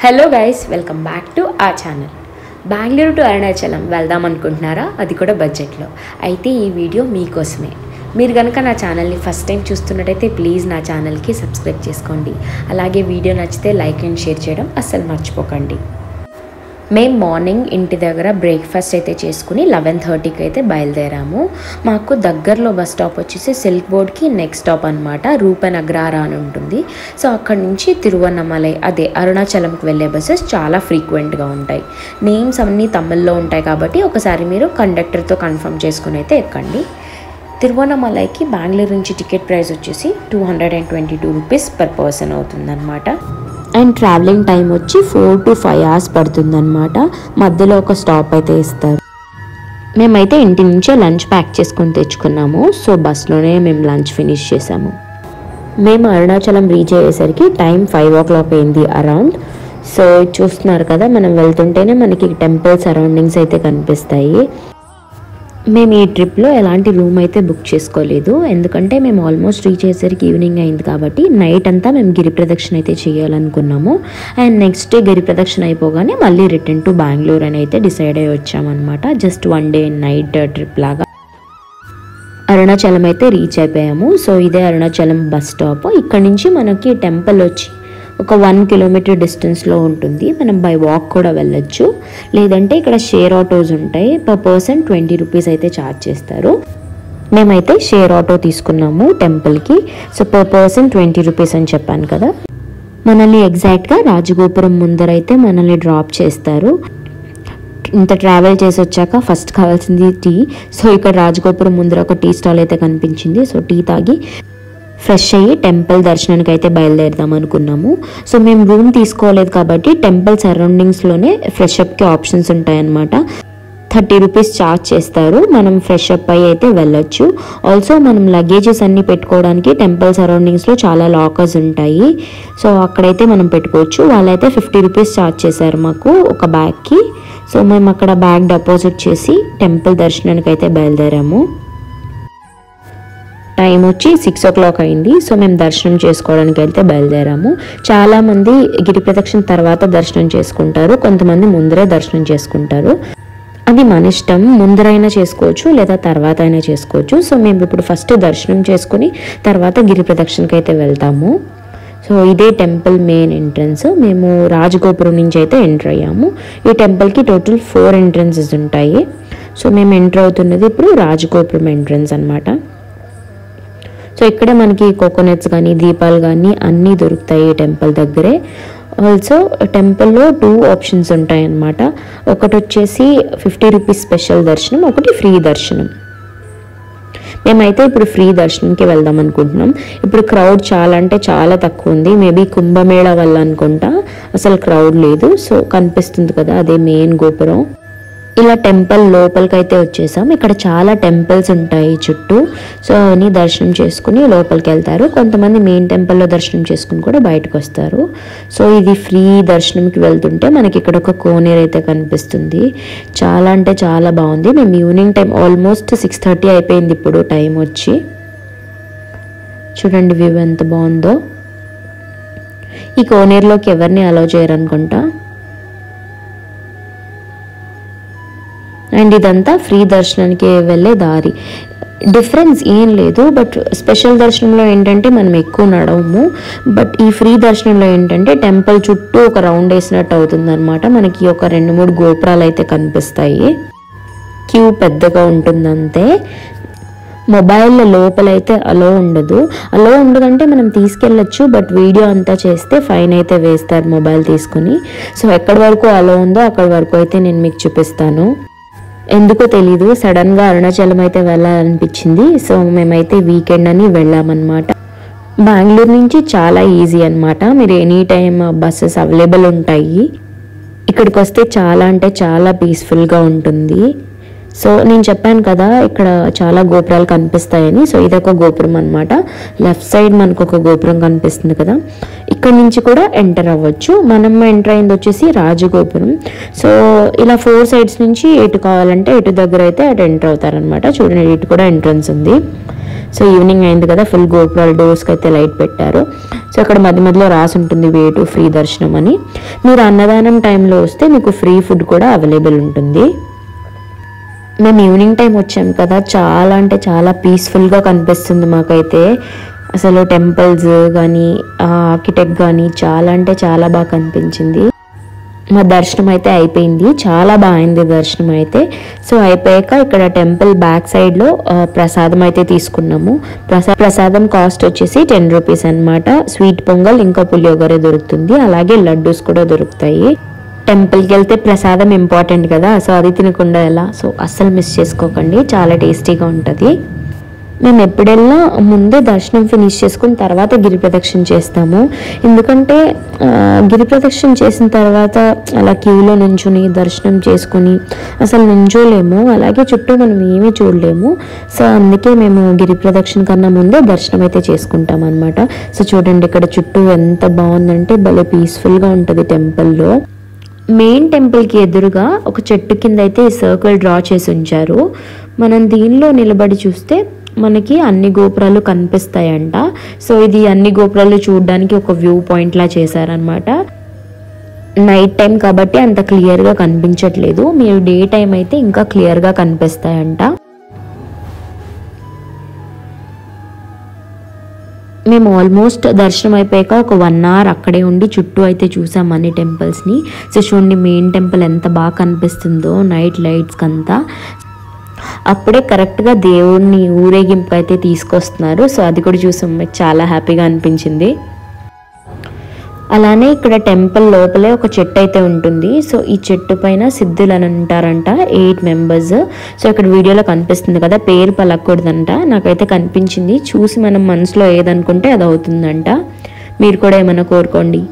Hello guys, welcome back to ఆ channel. Bengaluru to Arunachalam వెళ్దాం అనుకుంటున్నారా? అది కూడా బడ్జెట్లో. అయితే ఈ వీడియో మీకోసమే. మీరు కనుక నా ఛానల్ని ఫస్ట్ టైం చూస్తున్నట్టయితే ప్లీజ్ నా ఛానల్కి సబ్స్క్రైబ్ చేసుకోండి. అలాగే వీడియో నచ్చితే లైక్ అండ్ షేర్ చేయడం అస్సలు మర్చిపోకండి. మేము మార్నింగ్ ఇంటి దగ్గర బ్రేక్ఫాస్ట్ అయితే చేసుకుని 11:30కి అయితే బయలుదేరాము. మాకు దగ్గరలో బస్ స్టాప్ వచ్చేసి సిల్క్ బోర్డ్కి నెక్స్ట్ స్టాప్ అనమాట. రూపనగ్రారా అని ఉంటుంది. సో అక్కడి నుంచి తిరువన్నమలై అదే అరుణాచలంకి వెళ్ళే బస్సెస్ చాలా ఫ్రీక్వెంట్గా ఉంటాయి. నేమ్స్ అన్నీ తమిళ్లో ఉంటాయి కాబట్టి ఒకసారి మీరు కండక్టర్తో కన్ఫర్మ్ చేసుకుని అయితే ఎక్కండి. తిరువన్నమలైకి బెంగళూరు నుంచి టికెట్ ప్రైస్ వచ్చేసి 222 రూపీస్ పర్ పర్సన్ అవుతుందన్నమాట. అండ్ ట్రావెలింగ్ టైం వచ్చి 4 to 5 hours పడుతుందన్నమాట. మధ్యలో ఒక స్టాప్ అయితే ఇస్తారు. మేమైతే ఇంటి నుంచే లంచ్ ప్యాక్ చేసుకొని తెచ్చుకున్నాము. సో బస్లోనే మేము లంచ్ ఫినిష్ చేసాము. మేము అరుణాచలం రీచ్ అయ్యేసరికి టైం 5 o'clock అయింది అరౌండ్. సో చూస్తున్నారు కదా, మనం వెళ్తుంటేనే మనకి టెంపుల్ సరౌండింగ్స్ అయితే కనిపిస్తాయి. మేము ఈ ట్రిప్లో ఎలాంటి రూమ్ అయితే బుక్ చేసుకోలేదు, ఎందుకంటే మేము ఆల్మోస్ట్ రీచ్ అయ్యేసరికి ఈవినింగ్ అయింది కాబట్టి నైట్ అంతా మేము గిరి ప్రదక్షిణ అయితే చేయాలనుకున్నాము. అండ్ నెక్స్ట్ డే గిరి ప్రదక్షిణ అయిపోగానే మళ్ళీ రిటర్న్ టు బెంగళూరు అని అయితే డిసైడ్ అయ్యి వచ్చామన్నమాట. జస్ట్ 1 day నైట్ ట్రిప్ లాగా. అరుణాచలం అయితే రీచ్ అయిపోయాము. సో ఇదే అరుణాచలం బస్ స్టాప్. ఇక్కడ నుంచి మనకి టెంపుల్ వచ్చి ఒక 1 kilometer డిస్టెన్స్లో ఉంటుంది. మనం బై వాక్ కూడా వెళ్ళొచ్చు, లేదంటే ఇక్కడ షేర్ ఆటోస్ ఉంటాయి. పర్ పర్సన్ 20 రూపీస్ అయితే ఛార్జ్ చేస్తారు. మేమైతే షేర్ ఆటో తీసుకున్నాము టెంపుల్కి. సో పర్ పర్సన్ 20 రూపీస్ అని చెప్పాను కదా. మనల్ని ఎగ్జాక్ట్గా రాజగోపురం ముందరైతే మనల్ని డ్రాప్ చేస్తారు. ఇంత ట్రావెల్ చేసి వచ్చాక ఫస్ట్ కావాల్సింది టీ. సో ఇక్కడ రాజగోపురం ముందర ఒక టీ స్టాల్ అయితే కనిపించింది. సో టీ తాగి ఫ్రెష్ అయ్యి టెంపుల్ దర్శనానికి అయితే బయలుదేరుదాం అనుకున్నాము. సో మేము రూమ్ తీసుకోలేదు కాబట్టి టెంపుల్ సరౌండింగ్స్లోనే ఫ్రెష్ అప్కి ఆప్షన్స్ ఉంటాయన్నమాట. 30 రూపీస్ ఛార్జ్ చేస్తారు. మనం ఫ్రెష్ అప్ అయ్యి అయితే వెళ్ళొచ్చు. ఆల్సో మనం లగేజెస్ అన్నీ పెట్టుకోవడానికి టెంపుల్ సరౌండింగ్స్లో చాలా లాకర్స్ ఉంటాయి. సో అక్కడైతే మనం పెట్టుకోవచ్చు. వాళ్ళైతే 50 రూపీస్ ఛార్జ్ చేశారు మాకు ఒక బ్యాగ్కి. సో మేము అక్కడ బ్యాగ్ డిపాజిట్ చేసి టెంపుల్ దర్శనానికి అయితే బయలుదేరాము. టైం వచ్చి 6 o'clock అయింది. సో మేము దర్శనం చేసుకోవడానికి అయితే బయలుదేరాము. చాలామంది గిరి ప్రదక్షిణ తర్వాత దర్శనం చేసుకుంటారు, కొంతమంది ముందరే దర్శనం చేసుకుంటారు. అది మన ఇష్టం, ముందరైనా చేసుకోవచ్చు లేదా తర్వాత అయినా చేసుకోవచ్చు. సో మేము ఇప్పుడు ఫస్ట్ దర్శనం చేసుకుని తర్వాత గిరి ప్రదక్షిణకి అయితే వెళ్తాము. సో ఇదే టెంపుల్ మెయిన్ ఎంట్రన్స్. మేము రాజగోపురం నుంచి అయితే ఎంటర్ అయ్యాము. ఈ టెంపుల్కి టోటల్ 4 entrances ఉంటాయి. సో మేము ఎంటర్ అవుతున్నది ఇప్పుడు రాజగోపురం ఎంట్రన్స్ అనమాట. సో ఇక్కడే మనకి కోకోనట్స్ కానీ దీపాలు కానీ అన్నీ దొరుకుతాయి టెంపుల్ దగ్గరే. ఆల్సో టెంపుల్లో 2 options ఉంటాయి అన్నమాట. ఒకటి వచ్చేసి 50 రూపీస్ స్పెషల్ దర్శనం, ఒకటి ఫ్రీ దర్శనం. మేమైతే ఇప్పుడు ఫ్రీ దర్శనంకి వెళ్దాం అనుకుంటున్నాం. ఇప్పుడు క్రౌడ్ చాలా అంటే చాలా తక్కువ ఉంది. మేబీ కుంభమేళా వల్ల అనుకుంటా అసలు క్రౌడ్ లేదు. సో కనిపిస్తుంది కదా, అదే మెయిన్ గోపురం. ఇలా టెంపుల్ లోపలికి అయితే వచ్చేసాం. ఇక్కడ చాలా టెంపుల్స్ ఉంటాయి చుట్టూ. సో అని దర్శనం చేసుకుని లోపలికి వెళ్తారు. కొంతమంది మెయిన్ టెంపుల్లో దర్శనం చేసుకుని కూడా బయటకు వస్తారు. సో ఇది ఫ్రీ దర్శనంకి వెళ్తుంటే మనకి ఇక్కడ ఒక కోనేరు అయితే కనిపిస్తుంది. చాలా అంటే చాలా బాగుంది. మేము ఈవినింగ్ టైం ఆల్మోస్ట్ 6:30 అయిపోయింది ఇప్పుడు టైం వచ్చి. చూడండి వ్యూ ఎంత బాగుందో. ఈ కోనేరులోకి ఎవరిని అలౌ చేయరు అనుకుంటా. అండ్ ఇదంతా ఫ్రీ దర్శనానికి వెళ్ళే దారి. డిఫరెన్స్ ఏం లేదు, బట్ స్పెషల్ దర్శనంలో ఏంటంటే మనం ఎక్కువ నడవము. బట్ ఈ ఫ్రీ దర్శనంలో ఏంటంటే టెంపుల్ చుట్టూ ఒక రౌండ్ వేసినట్టు అవుతుంది అనమాట. మనకి ఒక 2-3 గోపురాలు అయితే కనిపిస్తాయి. క్యూ పెద్దగా ఉంటుంది అంతే. మొబైల్ లోపలైతే అలో ఉండదంటే మనం తీసుకెళ్ళచ్చు, బట్ వీడియో అంతా చేస్తే ఫైన్ అయితే వేస్తారు మొబైల్ తీసుకుని. సో ఎక్కడి వరకు అలో ఉందో అక్కడి వరకు అయితే నేను మీకు చూపిస్తాను. ఎందుకో తెలీదు, సడన్గా అరుణాచలం అయితే వెళ్ళాలనిపించింది. సో మేమైతే వీకెండ్ అని వెళ్ళామన్నమాట. బెంగళూరు నుంచి చాలా ఈజీ అనమాట. మీరు ఎనీ టైం బస్సెస్ అవైలబుల్ ఉంటాయి. ఇక్కడికి వస్తే చాలా అంటే చాలా పీస్ఫుల్గా ఉంటుంది. సో నేను చెప్పాను కదా ఇక్కడ చాలా గోపురాలు కనిపిస్తాయని. సో ఇదొక గోపురం అనమాట. లెఫ్ట్ సైడ్ మనకు ఒక గోపురం కనిపిస్తుంది కదా, ఇక్కడ నుంచి కూడా ఎంటర్ అవ్వచ్చు. మనం ఎంటర్ అయింది వచ్చేసి రాజగోపురం. సో ఇలా 4 sides నుంచి ఎటు కావాలంటే ఎటు దగ్గర అయితే అటు ఎంటర్ అవుతారనమాట. చూడండి ఇటు కూడా ఎంట్రన్స్ ఉంది. సో ఈవినింగ్ అయింది కదా, ఫుల్ గోపురాల డోర్స్కి అయితే లైట్ పెట్టారు. సో అక్కడ మధ్య మధ్యలో రాసి ఉంటుంది వే టు ఫ్రీ దర్శనం అని. మీరు అన్నదానం టైంలో వస్తే మీకు ఫ్రీ ఫుడ్ కూడా అవైలబుల్ ఉంటుంది. మేము ఈవినింగ్ టైం వచ్చాము కదా, చాలా అంటే చాలా పీస్ఫుల్గా కనిపిస్తుంది మాకైతే. అసలు టెంపుల్స్ కానీ ఆర్కిటెక్ట్ కానీ చాలా అంటే చాలా బాగా కనిపించింది. మా దర్శనం అయితే అయిపోయింది, చాలా బాగుంది దర్శనం అయితే. సో అయిపోయాక ఇక్కడ టెంపుల్ బ్యాక్ సైడ్లో ప్రసాదం అయితే తీసుకున్నాము. ప్రసాదం కాస్ట్ వచ్చేసి 10 రూపీస్ అనమాట. స్వీట్ పొంగల్ ఇంకా పులియోగర దొరుకుతుంది, అలాగే లడ్డూస్ కూడా దొరుకుతాయి. టెంపుల్కి వెళ్తే ప్రసాదం ఇంపార్టెంట్ కదా, సో అది తినకుండా ఎలా, సో అస్సలు మిస్ చేసుకోకండి, చాలా టేస్టీగా ఉంటుంది. మేము ఎప్పుడెల్లా ముందే దర్శనం ఫినిష్ చేసుకుని తర్వాత గిరి ప్రదక్షిణ చేస్తాము. ఎందుకంటే గిరి ప్రదక్షిణ చేసిన తర్వాత అలా క్యూలో నుంచుని దర్శనం చేసుకుని అసలు నుంచోలేము, అలాగే చుట్టూ మనం ఏమీ చూడలేము. సో అందుకే మేము గిరి ప్రదక్షిణ కన్నా ముందే దర్శనం అయితే చేసుకుంటాం అనమాట. సో చూడండి ఇక్కడ చుట్టూ ఎంత బాగుందంటే భలే పీస్ఫుల్గా ఉంటుంది టెంపుల్లో. మెయిన్ టెంపుల్కి ఎదురుగా ఒక చెట్టు కింద అయితే ఈ సర్కిల్ డ్రా చేసి ఉంచారు. మనం దీనిలో నిలబడి చూస్తే మనకి అన్ని గోపురాలు కనిపిస్తాయంట. సో ఇది అన్ని గోపురాలు చూడడానికి ఒక వ్యూ పాయింట్ లా చేశారనమాట. నైట్ టైం కాబట్టి అంత క్లియర్గా కనిపించట్లేదు, మీరు డే టైం అయితే ఇంకా క్లియర్గా కనిపిస్తాయంట. మేము ఆల్మోస్ట్ దర్శనం అయిపోయాక ఒక 1 అవర్ అక్కడే ఉండి చుట్టూ అయితే చూసాం అన్ని టెంపుల్స్ని. సో చూడండి మెయిన్ టెంపుల్ ఎంత బాగా కనిపిస్తుందో నైట్ లైట్స్కి అంతా. అప్పుడే కరెక్ట్గా దేవుడిని ఊరేగింపు అయితే తీసుకొస్తున్నారు. సో అది కూడా చూసాం, మీకు చాలా హ్యాపీగా అనిపించింది. అలానే ఇక్కడ టెంపుల్ లోపలే ఒక చెట్టు అయితే ఉంటుంది. సో ఈ చెట్టు పైన సిద్ధులు అని అంటారంట, 8 మెంబర్స్. సో ఇక్కడ వీడియోలో కనిపిస్తుంది కదా, పేరు పలకూడదంట, నాకైతే కనిపించింది. చూసి మనం మనసులో ఏదనుకుంటే అది అవుతుందంట. మీరు కూడా ఏమైనా కోరుకోండి.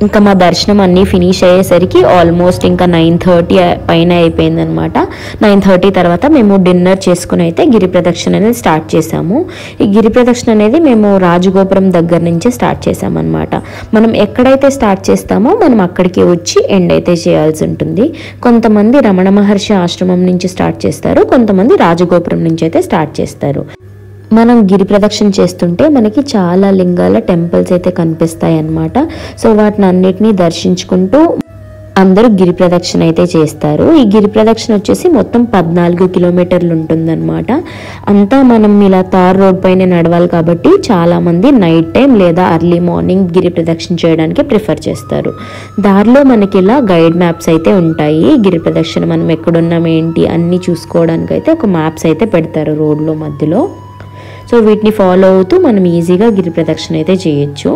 ఇంకా మా దర్శనం అన్నీ ఫినిష్ అయ్యేసరికి ఆల్మోస్ట్ ఇంకా 9:30 పైన అయిపోయిందనమాట. 9:30 తర్వాత మేము డిన్నర్ చేసుకుని అయితే గిరి ప్రదక్షిణ అనేది స్టార్ట్ చేసాము. ఈ గిరి ప్రదక్షిణ అనేది మేము రాజగోపురం దగ్గర నుంచే స్టార్ట్ చేసామన్నమాట. మనం ఎక్కడైతే స్టార్ట్ చేస్తామో మనం అక్కడికి వచ్చి ఎండ్ అయితే చేయాల్సి ఉంటుంది. కొంతమంది రమణ మహర్షి ఆశ్రమం నుంచి స్టార్ట్ చేస్తారు, కొంతమంది రాజగోపురం నుంచి అయితే స్టార్ట్ చేస్తారు. మనం గిరి ప్రదక్షిణ చేస్తుంటే మనకి చాలా లింగాల టెంపుల్స్ అయితే కనిపిస్తాయి అన్నమాట. సో వాటిని అన్నిటినీ దర్శించుకుంటూ అందరూ గిరి ప్రదక్షిణ అయితే చేస్తారు. ఈ గిరి ప్రదక్షిణ వచ్చేసి మొత్తం 14 కిలోమీటర్లు ఉంటుందన్నమాట. అంతా మనం ఇలా తార్ రోడ్ పైన నడవాలి కాబట్టి చాలామంది నైట్ టైం లేదా అర్లీ మార్నింగ్ గిరి ప్రదక్షిణ చేయడానికి ప్రిఫర్ చేస్తారు. దారిలో మనకి ఇలా గైడ్ మ్యాప్స్ అయితే ఉంటాయి. గిరి ప్రదక్షిణ మనం ఎక్కడున్నాం ఏంటి అన్నీ చూసుకోవడానికి అయితే ఒక మ్యాప్స్ అయితే పెడతారు రోడ్లో మధ్యలో. సో వీటిని ఫాలో అవుతూ మనం ఈజీగా గిరి ప్రదక్షిణ అయితే చేయొచ్చు.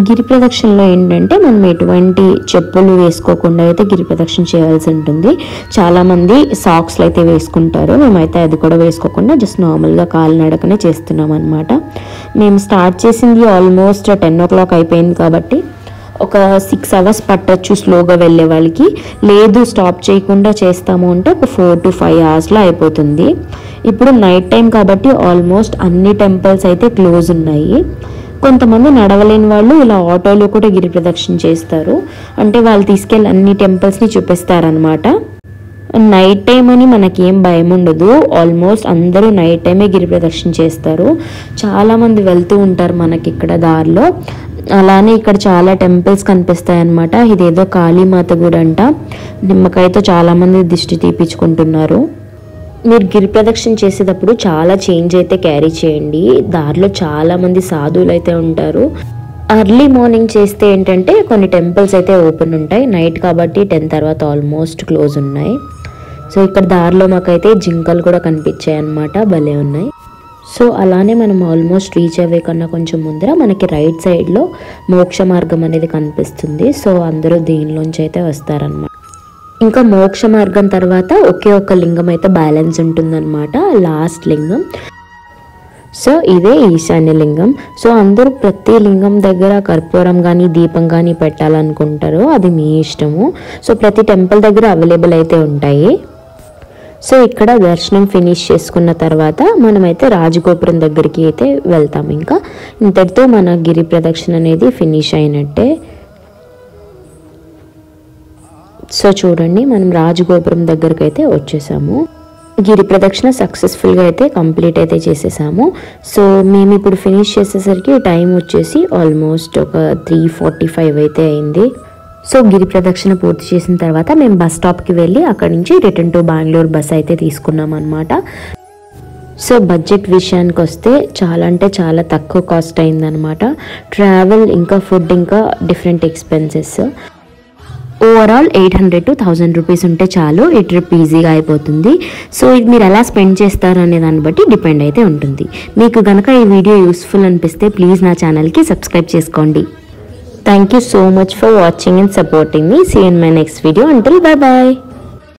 గిరి ప్రదక్షిణలో ఏంటంటే మనం ఎటువంటి చెప్పులు వేసుకోకుండా అయితే గిరి ప్రదక్షిణ చేయాల్సి ఉంటుంది. చాలామంది సాక్స్లు అయితే వేసుకుంటారు, మేమైతే అది కూడా వేసుకోకుండా జస్ట్ నార్మల్గా కాలినడకనే చేస్తున్నాం అనమాట. మేము స్టార్ట్ చేసింది ఆల్మోస్ట్ 10 o'clock అయిపోయింది కాబట్టి ఒక 6 hours పట్టొచ్చు స్లోగా వెళ్ళే వాళ్ళకి. లేదు స్టాప్ చేయకుండా చేస్తాము అంటే ఒక 4 to 5 hours అయిపోతుంది. ఇప్పుడు నైట్ టైం కాబట్టి ఆల్మోస్ట్ అన్ని టెంపుల్స్ అయితే క్లోజ్ ఉన్నాయి. కొంతమంది నడవలేని వాళ్ళు ఇలా ఆటోలో కూడా గిరి ప్రదక్షిణ చేస్తారు, అంటే వాళ్ళు తీసుకెళ్ళి అన్ని టెంపుల్స్ని చూపిస్తారనమాట. నైట్ టైం అని మనకేం భయం ఉండదు, ఆల్మోస్ట్ అందరూ నైట్ టైమే గిరి ప్రదక్షిణ చేస్తారు. చాలామంది వెళ్తూ ఉంటారు మనకి ఇక్కడ దారిలో. అలానే ఇక్కడ చాలా టెంపుల్స్ కనిపిస్తాయి అన్నమాట. ఇదేదో కాళీమాత గుడి అంట, నిమ్మకాయతో చాలామంది దిష్టి తీపించుకుంటున్నారు. మీరు గిరి ప్రదక్షిణ చేసేటప్పుడు చాలా చేంజ్ అయితే క్యారీ చేయండి. దారిలో చాలామంది సాధువులు అయితే ఉంటారు. అర్లీ మార్నింగ్ చేస్తే ఏంటంటే కొన్ని టెంపుల్స్ అయితే ఓపెన్ ఉంటాయి, నైట్ కాబట్టి 10 తర్వాత ఆల్మోస్ట్ క్లోజ్ ఉన్నాయి. సో ఇక్కడ దారిలో మాకైతే జింకలు కూడా కనిపించాయి అన్నమాట, భలే ఉన్నాయి. సో అలానే మనం ఆల్మోస్ట్ రీచ్ అవ్వే కన్నా కొంచెం ముందర మనకి రైట్ సైడ్లో మోక్ష మార్గం అనేది కనిపిస్తుంది. సో అందరూ దీనిలోంచి అయితే వస్తారనమాట. ఇంకా మోక్ష మార్గం తర్వాత ఒకే ఒక్క లింగం అయితే బ్యాలెన్స్ ఉంటుందన్నమాట, లాస్ట్ లింగం. సో ఇదే ఈశాన్య లింగం. సో అందరూ ప్రతి లింగం దగ్గర కర్పూరం కానీ దీపం కానీ పెట్టాలనుకుంటారు, అది మీ ఇష్టము. సో ప్రతి టెంపుల్ దగ్గర అవైలబుల్ అయితే ఉంటాయి. సో ఇక్కడ దర్శనం ఫినిష్ చేసుకున్న తర్వాత మనమైతే రాజగోపురం దగ్గరికి అయితే వెళ్తాం. ఇంకా ఇంతటితో మన గిరి ప్రదక్షిణ అనేది ఫినిష్ అయినట్టే. సో చూడండి మనం రాజగోపురం దగ్గరికి అయితే వచ్చేసాము. గిరి ప్రదక్షిణ సక్సెస్ఫుల్గా అయితే కంప్లీట్ అయితే చేసేసాము. సో మేము ఇప్పుడు ఫినిష్ చేసేసరికి టైం వచ్చేసి ఆల్మోస్ట్ ఒక 3:45 అయితే అయింది. సో గిరి ప్రదక్షిణ పూర్తి చేసిన తర్వాత మేము బస్ స్టాప్కి వెళ్ళి అక్కడి నుంచి రిటర్న్ టు బెంగళూరు బస్ అయితే తీసుకున్నాం అనమాట. సో బడ్జెట్ విషయానికి వస్తే చాలా అంటే చాలా తక్కువ కాస్ట్ అయిందనమాట. ట్రావెల్ ఇంకా ఫుడ్ ఇంకా different expenses overall 800 to 1000 rupees ఉంటే చాలు ఈ ట్రిప్ ఈజీగా అయిపోతుంది. సో ఇది మీరు ఎలా స్పెండ్ చేస్తారు అనే దాన్ని బట్టి డిపెండ్ అయితే ఉంటుంది. మీకు కనుక ఈ వీడియో యూస్ఫుల్ అనిపిస్తే ప్లీజ్ నా ఛానల్కి సబ్స్క్రైబ్ చేసుకోండి. Thank you so much for watching and supporting మీ. See you in my next video. Until bye bye.